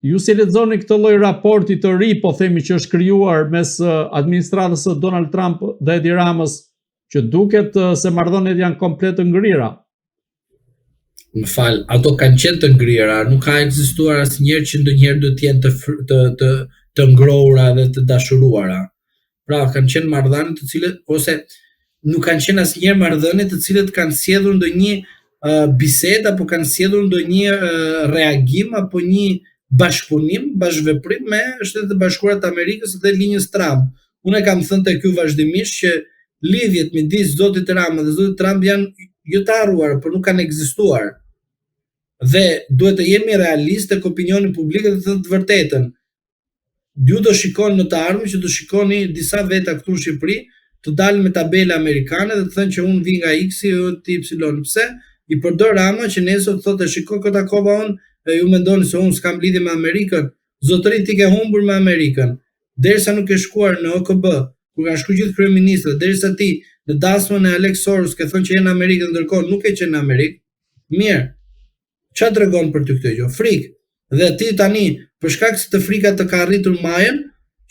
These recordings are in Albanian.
ju si lexoni këtë lloj raporti të ri, po themi që është krijuar mes administratës së Donald Trump dhe Edi Ramës, që duket se marrëdhëniet janë komplet të ngrira. Më fal, ato kanë qenë të ngrira, nuk ka ekzistuar asnjëherë që ndonjëherë do të jenë të ngrohura dhe të dashuruara. Pra, kanë qenë marrëdhënie të cilët ose nuk kanë qenë asnjëherë marrëdhënie të cilët kanë sjellur ndonjë bisedë apo kanë sjellur ndonjë reagim apo një bashkëpunim, bashkëveprim me Shtetet e Bashkuara të Amerikës dhe linjës Trump. Unë kam thënë te ky vazhdimisht që lidhjet midis zotit Rama dhe zotit Trump janë jo të harruar, por nuk kanë ekzistuar. Dhe duhet të jemi realistë tek opinioni publik dhe të thënë të vërtetën. Ju do shikoni në të ardhmen që do shikoni disa veta këtu në Shqipëri të dalin me tabela amerikane dhe të thënë që unë vi nga X-i o ti Y. Pse? I përdor Rama që nesër të thotë shiko këtë akova unë ju mendoni se unë s'kam lidhje me Amerikën, zotëri ti ke humbur me Amerikën. Derisa nuk e shkuar në OKB, kur kanë shkuar gjithë kryeministët, derisa ti në dasmën e Alex Soros ke thënë që je në Amerikë, ndërkohë nuk e qenë në Amerikë. Mirë. Çfarë tregon për ty këtë gjë? Frikë. Dhe ti tani, për shkak se të frika të ka arritur majën,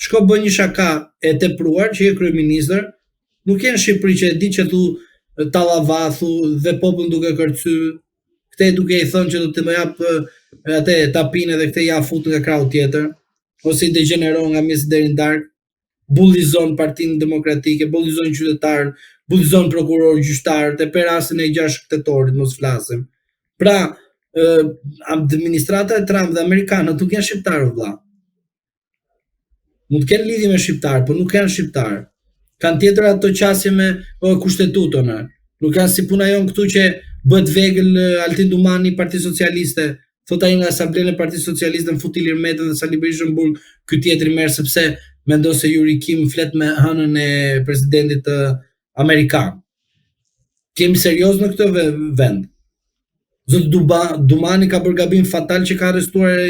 shko bën një shaka e tepruar që je kryeministër, nuk je në Shqipëri që e di që thu tallavathu dhe popull duke kërcy, këte duke i thënë që do të më jap atë tapinë dhe këte ja fut nga krau tjetër, ose i degeneron nga mesi deri në darkë, bullizon Partinë Demokratike, bullizon qytetarët, bullizon prokurorë, gjyqtarët, e për rastin e 6 Shtetorit mos flasim. Pra, administrata e Trump dhe amerikanët nuk janë shqiptarë vëlla. Mund të kenë lidhje me shqiptarë, por nuk janë shqiptarë. Kanë tjetër ato qasje me kushtetutën. Nuk janë si puna jon këtu që bëhet vegël Altin Dumani Parti Socialiste, thot ai nga Asambleja e Partisë Socialiste në fut Ilir Metën dhe Sali Berisha në burg, ky tjetri merr sepse mendon se Yuri Kim flet me hënën e presidentit amerikan. Kemi serioz në këtë vend. Zot Dumani ka bërë gabim fatal që ka arrestuar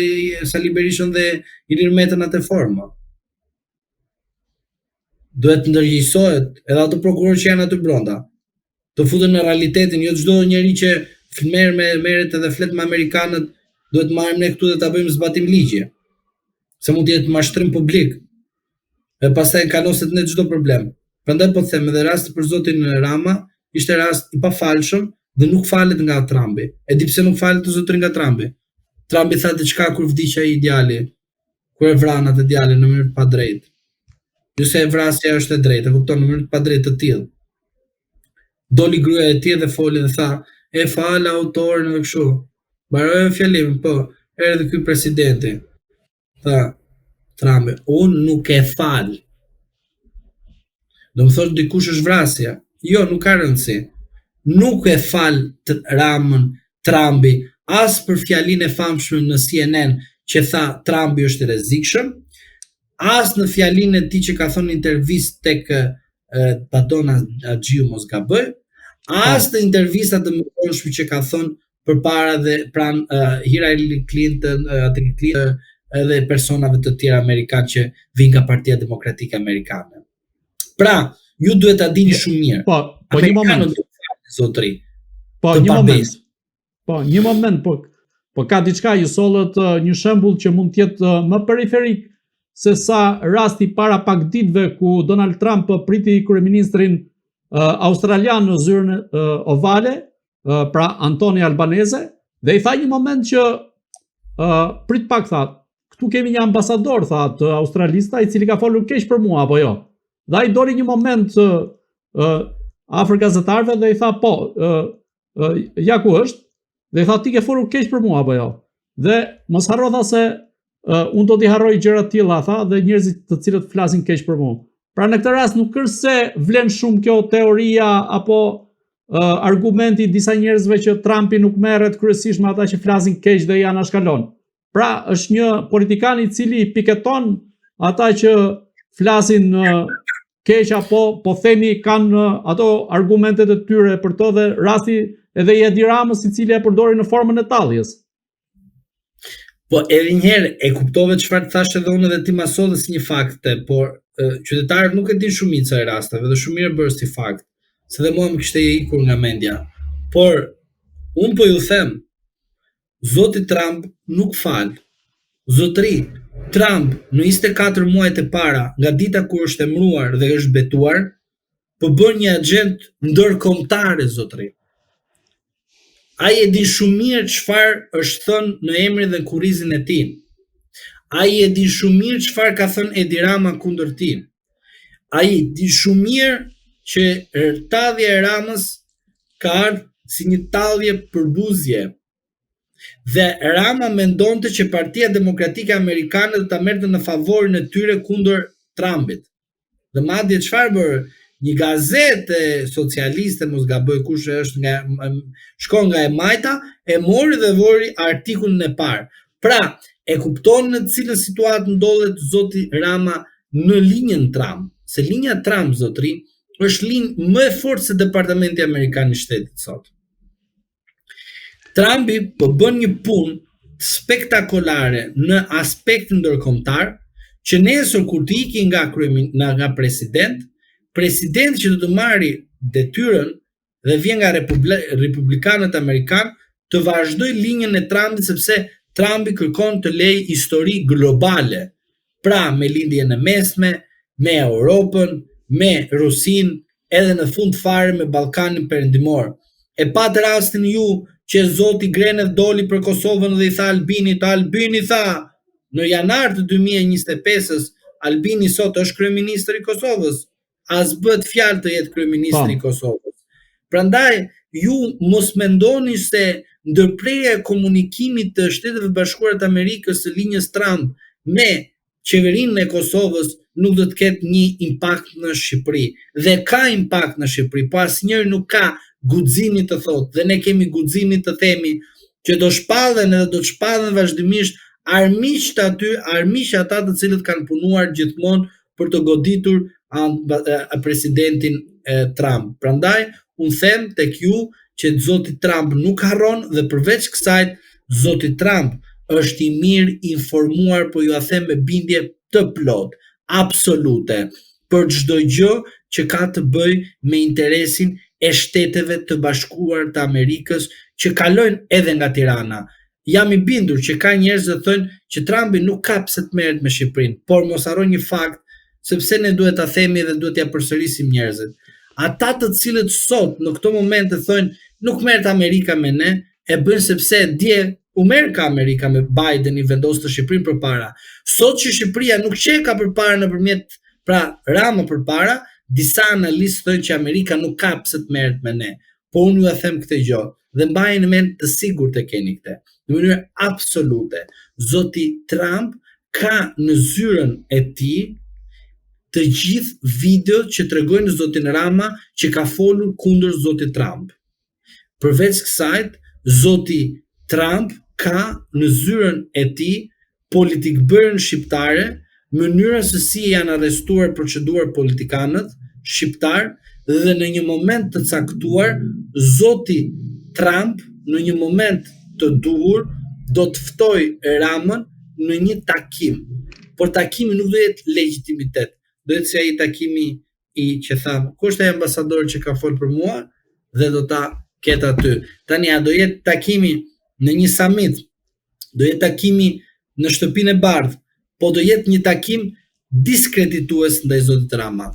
Sali Berishën dhe Ilir Metën atë formë. Duhet të ndërgjegjësohet edhe ato prokurorë që janë aty brenda. Të futen në realitetin, jo çdo njeri që merret edhe flet me amerikanët, duhet marrim ne këtu dhe ta bëjmë zbatim ligji. Se mund të jetë mashtrim publik. E pastaj kanoset ne çdo problem. Prandaj po them edhe rasti për zotin Rama ishte rast i pafalshëm dhe nuk falet nga Trumpi. E di pse nuk falet zotëri nga Trumpi. Trumpi tha diçka kur vdiq ai djali, kur e vran atë djalin në mënyrë të padrejtë. Jo se vrasja është e drejtë, e kupton, në mënyrë të padrejtë të tillë. Doli gruaja e tij dhe foli dhe tha, e fal autorin dhe kështu. Mbaroi fjalimin, po, erdhi ky presidenti. Tha, Trumpi, unë nuk e fal. Do më thosh dikush është vrasja. Jo, nuk ka rëndësi. Nuk e fal Ramën Trumpi as për fjalinë e famshme në CNN që tha Trumpi është rrezikshëm, as në fjalinë e tij që ka thënë intervistë tek Padona Axhiu mos gaboj, as në intervistat e mëkonshme që ka thënë përpara dhe pranë Hillary Clinton, edhe personave të tjerë amerikanë që vinë nga Partia Demokratike Amerikane. Pra, ju duhet ta dini shumë mirë. Po një moment, zotëri. Po një moment, po ka diçka, ju sollët një shembull që mund të jetë më periferik se sa rasti para pak ditëve ku Donald Trump priti kryeministrin australian në zyrën ovale, pra Antoni Albanese, dhe i tha një moment që prit pak, tha, këtu kemi një ambasador, tha, të australista i cili ka folur keq për mua apo jo. Dhe ai doli një moment afër gazetarëve dhe i tha po, ja ku është, dhe i tha ti ke folur keq për mua apo jo. Dhe mos harro tha se unë do t'i harroj gjëra të tilla, tha, dhe njerëzit të cilët flasin keq për mua. Pra në këtë rast nuk është se vlen shumë kjo teoria apo argumenti disa njerëzve që Trumpi nuk merret kryesisht me ata që flasin keq dhe janë anashkalon. Pra është një politikan i cili piketon ata që flasin keq apo po themi kanë ato argumentet e tyre për to, dhe rasti edhe i Edi Ramës i cili e përdori në formën e talljes. Po edhe njëherë e kuptove çfarë thashë edhe unë dhe ti ma solli si një fakte, por qytetarët nuk e din shumica e rasteve dhe shumë mirë bërë si fakt, se dhe mua më kishte ikur nga mendja. Por unë po ju them, zoti Trump nuk fal. Zotëri, Trump në 24 muajt e para, nga dita kur është emëruar dhe është betuar, po bën një agent ndërkombëtare, zotëri. Ai e di shumë mirë çfarë është thënë në emrin dhe kurrizin e tij. Ai e di shumë mirë çfarë ka thënë Edi Rama kundër tij. Ai di shumë mirë që tallja e Ramës ka ardhur si një tallje përbuzje. Dhe Rama mendonte që Partia Demokratike Amerikane do ta merrte në favorin e tyre kundër Trumpit. Dhe madje çfarë bërë? Një gazetë socialiste, mos gaboj kush është shkon nga e majta, e mori dhe vori artikullin e parë. Pra, e kupton në cilën situatë ndodhet zoti Rama në linjën Trump. Se linja Trump, zotëri, është linjë më e fortë se Departamenti Amerikan i Shtetit sot. Trumpi po bën një punë spektakolare në aspektin ndërkombëtar, që nesër kur të iki nga president që do të marri detyrën dhe vjen nga republikanët amerikanë të vazhdoj linjën e Trumpit, sepse Trumpi kërkon të lejë histori globale. Pra, me lindjen e mesme, me Europën, me Rusin, edhe në fund fare me Ballkanin Perëndimor. E pat rastin ju që zoti Grenev doli për Kosovën dhe i tha Albinit, Albini tha, në janar të 2025-s, Albini sot është kryeministri i Kosovës, as bëhet fjalë të jetë kryeministri i Kosovës. Prandaj, ju mos mendoni se ndërprerja e komunikimit të Shteteve Bashkuara të Amerikës së linjës Trump me qeverinë e Kosovës nuk do të ketë një impakt në Shqipëri. Dhe ka impakt në Shqipëri, po asnjëri nuk ka guximin të thotë, dhe ne kemi guximin të themi që do shpallen edhe do të shpallen vazhdimisht armiqt ata të cilët kanë punuar gjithmonë për të goditur presidentin Trump. Prandaj, unë them tek ju që zoti Trump nuk harron dhe përveç kësaj, zoti Trump është i mirë informuar, po ju a them me bindje të plot, absolute, për çdo gjë që ka të bëjë me interesin e Shteteve të Bashkuar të Amerikës që kalojnë edhe nga Tirana. Jam i bindur që ka njerëz që thonë që Trumpi nuk ka pse të merret me Shqipërinë, por mos harroni një fakt, sepse ne duhet ta themi dhe duhet ja përsërisim njerëzit. Ata të cilët sot në këto momente thonë nuk merret Amerika me ne, e bën sepse dje u merr ka Amerika me Biden, i vendos të Shqipërinë përpara. Sot që Shqipëria nuk qeka përpara nëpërmjet Rama përpara, disa analistë thonë që Amerika nuk ka pse të merret me ne. Po unë ju them këtë gjë dhe mbajeni në mend të sigurt e keni këtë. Në mënyrë absolute, zoti Trump ka në zyrën e tij të gjithë videot që tregojnë zotin Rama që ka folur kundër zotit Trump. Përveç kësaj, zoti Trump ka në zyrën e tij politikbërën shqiptare, mënyrën se si janë arrestuar proceduar politikanët shqiptar dhe në një moment të caktuar zoti Trump në një moment të duhur do të ftojë Ramën në një takim. Por takimi nuk do jetë legjitimitet. Do jetë si ai takimi i që tham, kush është ai ambasador që ka folur për mua dhe do ta ketë aty. Tani a do jetë takimi në një summit, do jetë takimi në shtëpinë e bardhë, po do jetë një takim diskreditues ndaj zotit Rama.